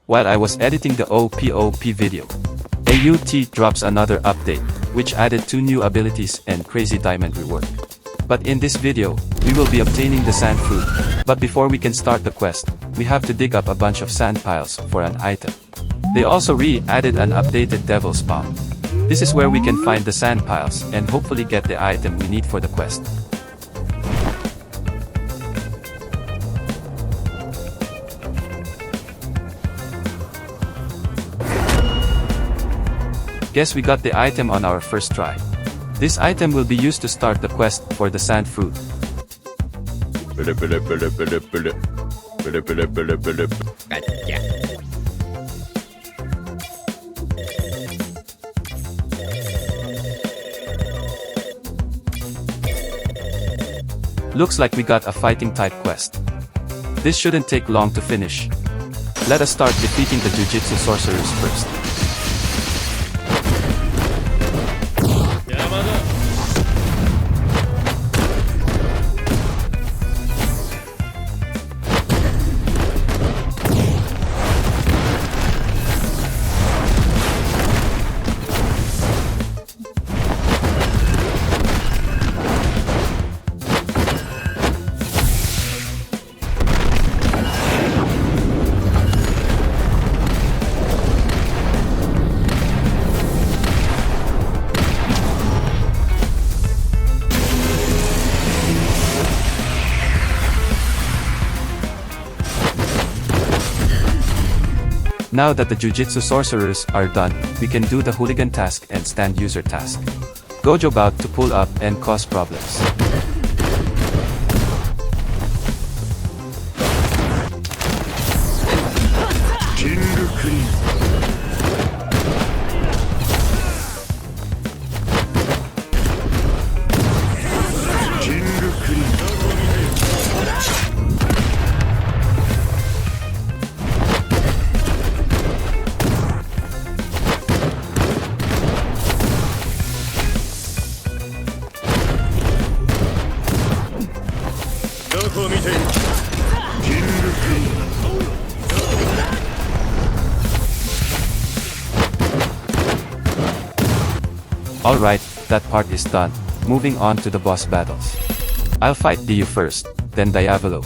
While I was editing the OPOP video, AUT drops another update, which added 2 new abilities and crazy diamond reward. But in this video, we will be obtaining the sand fruit. But before we can start the quest, we have to dig up a bunch of sand piles for an item. They also re-added an updated devil spawn. This is where we can find the sand piles and hopefully get the item we need for the quest. Guess we got the item on our first try. This item will be used to start the quest for the sand fruit. Looks like we got a fighting type quest. This shouldn't take long to finish. Let us start defeating the Jujutsu sorcerers first. Now that the Jujutsu sorcerers are done, we can do the hooligan task and stand user task. Gojo about to pull up and cause problems. Alright, that part is done. Moving on to the boss battles. I'll fight Diu first, then Diavolo.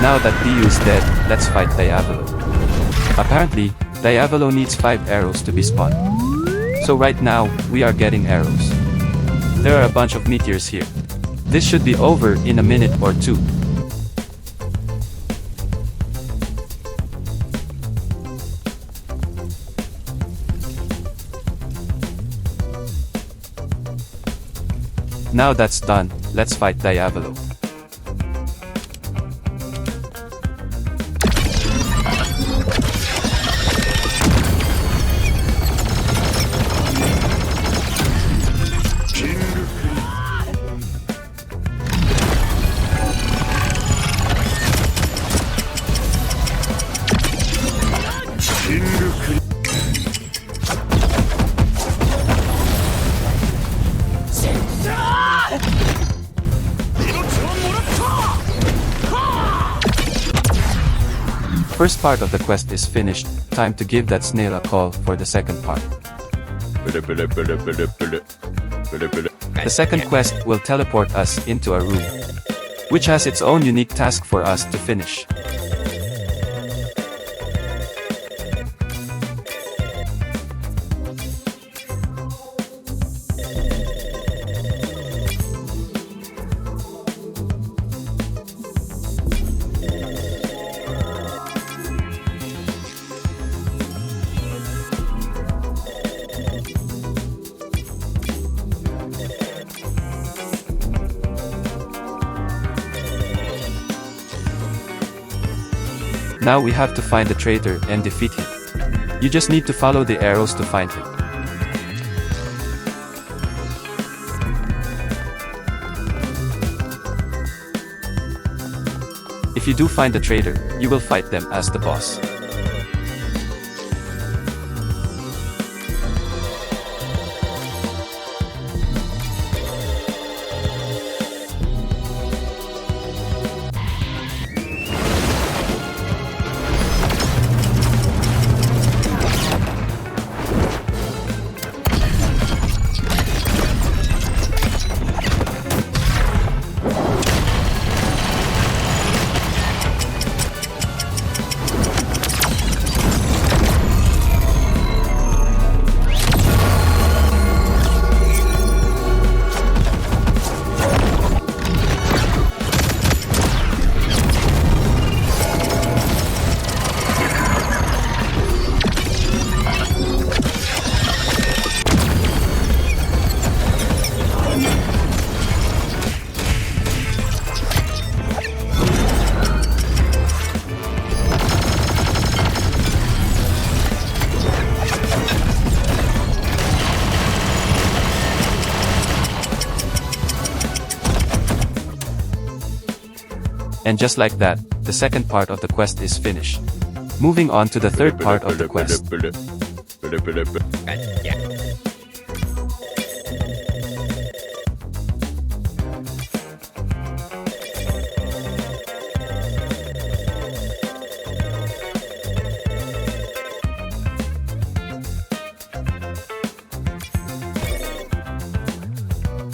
Now that Diu is dead, let's fight Diavolo. Apparently, Diavolo needs 5 arrows to be spawned. So right now, we are getting arrows. There are a bunch of meteors here. This should be over in a minute or 2. Now that's done, let's fight Diavolo. First part of the quest is finished, time to give that snail a call for the second part. The second quest will teleport us into a room, which has its own unique task for us to finish. Now we have to find the traitor and defeat him. You just need to follow the arrows to find him. If you do find the traitor, you will fight them as the boss. And just like that, the second part of the quest is finished. Moving on to the third part of the quest.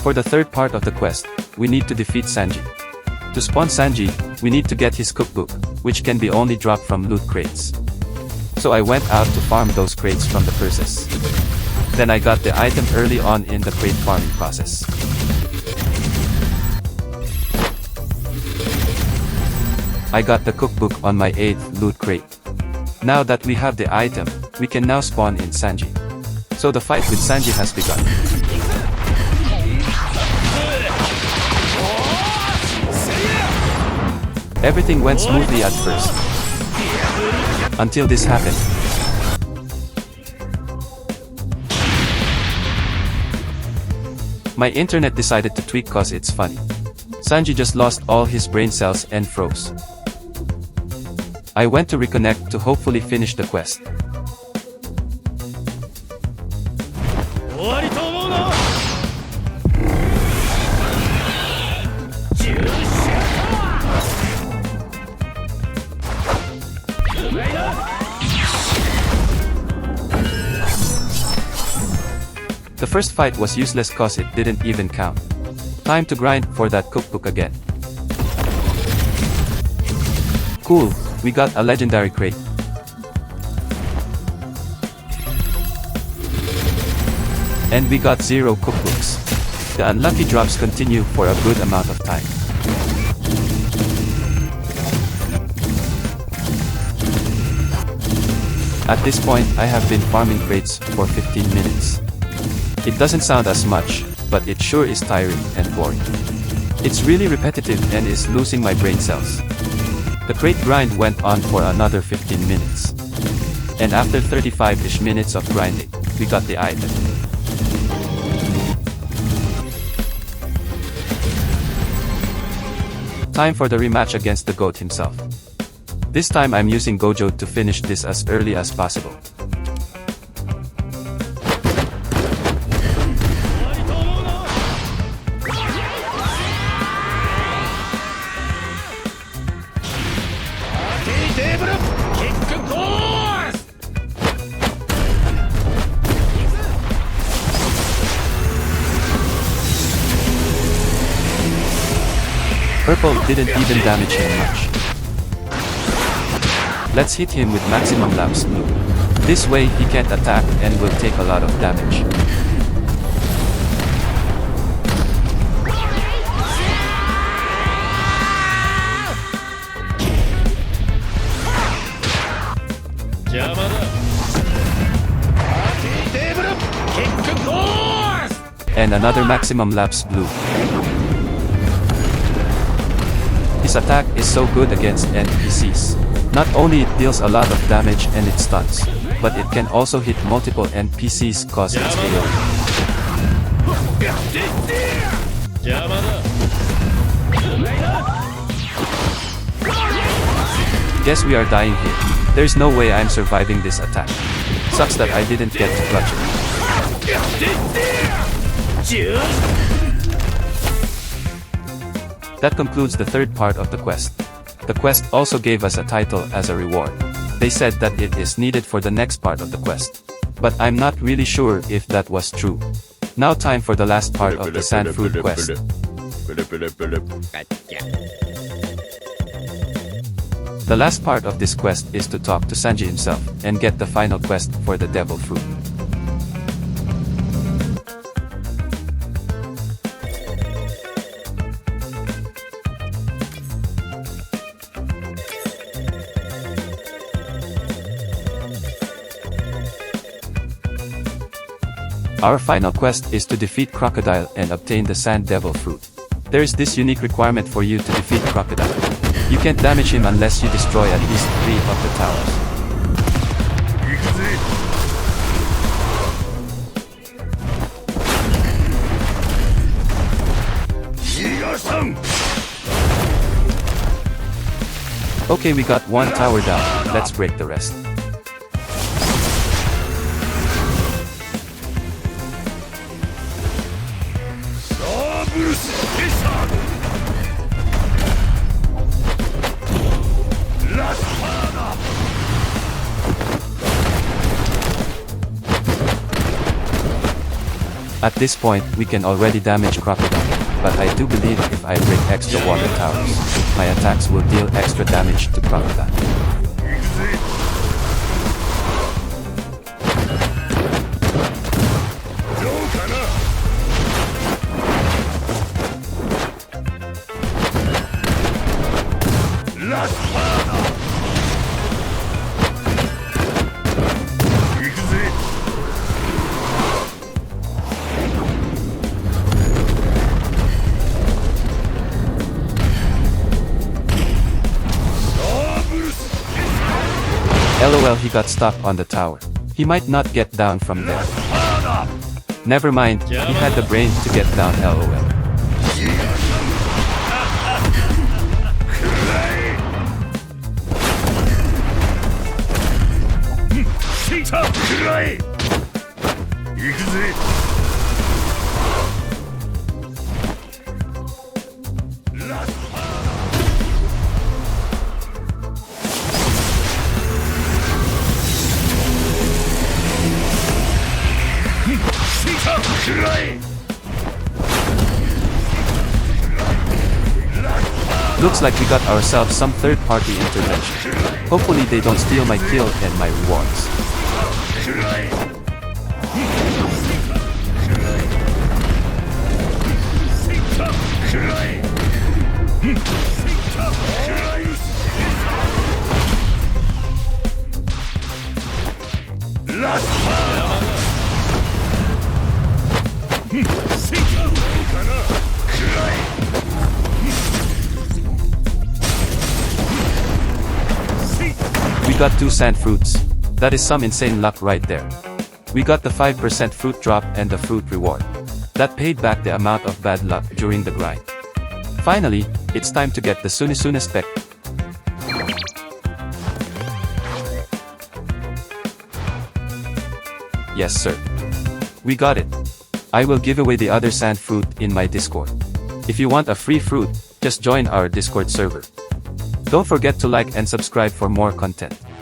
For the third part of the quest, we need to defeat Sanji. To spawn Sanji, we need to get his cookbook, which can be only dropped from loot crates. So I went out to farm those crates from the purses. Then I got the item early on in the crate farming process. I got the cookbook on my 8th loot crate. Now that we have the item, we can now spawn in Sanji. So the fight with Sanji has begun. Everything went smoothly at first. Until this happened. My internet decided to tweak cause it's funny. Sanji just lost all his brain cells and froze. I went to reconnect to hopefully finish the quest. The first fight was useless cause it didn't even count. Time to grind for that cookbook again. Cool, we got a legendary crate. And we got 0 cookbooks. The unlucky drops continue for a good amount of time. At this point, I have been farming crates for 15 minutes. It doesn't sound as much, but it sure is tiring and boring. It's really repetitive and is losing my brain cells. The crate grind went on for another 15 minutes. And after 35-ish minutes of grinding, we got the item. Time for the rematch against the GOAT himself. This time I'm using Gojo to finish this as early as possible. Purple didn't even damage him much. Let's hit him with maximum lapse blue. This way he can't attack and will take a lot of damage. And another maximum lapse blue. His attack is so good against NPCs. Not only it deals a lot of damage and it stuns, but it can also hit multiple NPCs cause its AoE. Guess we are dying here. There's no way I'm surviving this attack. Sucks that I didn't get to clutch it. That concludes the third part of the quest. The quest also gave us a title as a reward. They said that it is needed for the next part of the quest. But I'm not really sure if that was true. Now time for the last part of the Sand Fruit quest. The last part of this quest is to talk to Sanji himself and get the final quest for the Devil Fruit. Our final quest is to defeat Crocodile and obtain the Sand Devil Fruit. There is this unique requirement for you to defeat Crocodile. You can't damage him unless you destroy at least 3 of the towers. Okay, we got 1 tower down, let's break the rest. At this point, we can already damage Crocodile, but I do believe if I break extra water towers, my attacks will deal extra damage to Crocodile. LOL, he got stuck on the tower. He might not get down from there. Never mind, he had the brain to get down, LOL. Looks like we got ourselves some third-party intervention. Hopefully they don't steal my kill and my rewards. We got 2 sand fruits. That is some insane luck right there. We got the 5% fruit drop and the fruit reward. That paid back the amount of bad luck during the grind. Finally, it's time to get the Sunisune spec. Yes sir. We got it. I will give away the other sand fruit in my Discord. If you want a free fruit, just join our Discord server. Don't forget to like and subscribe for more content.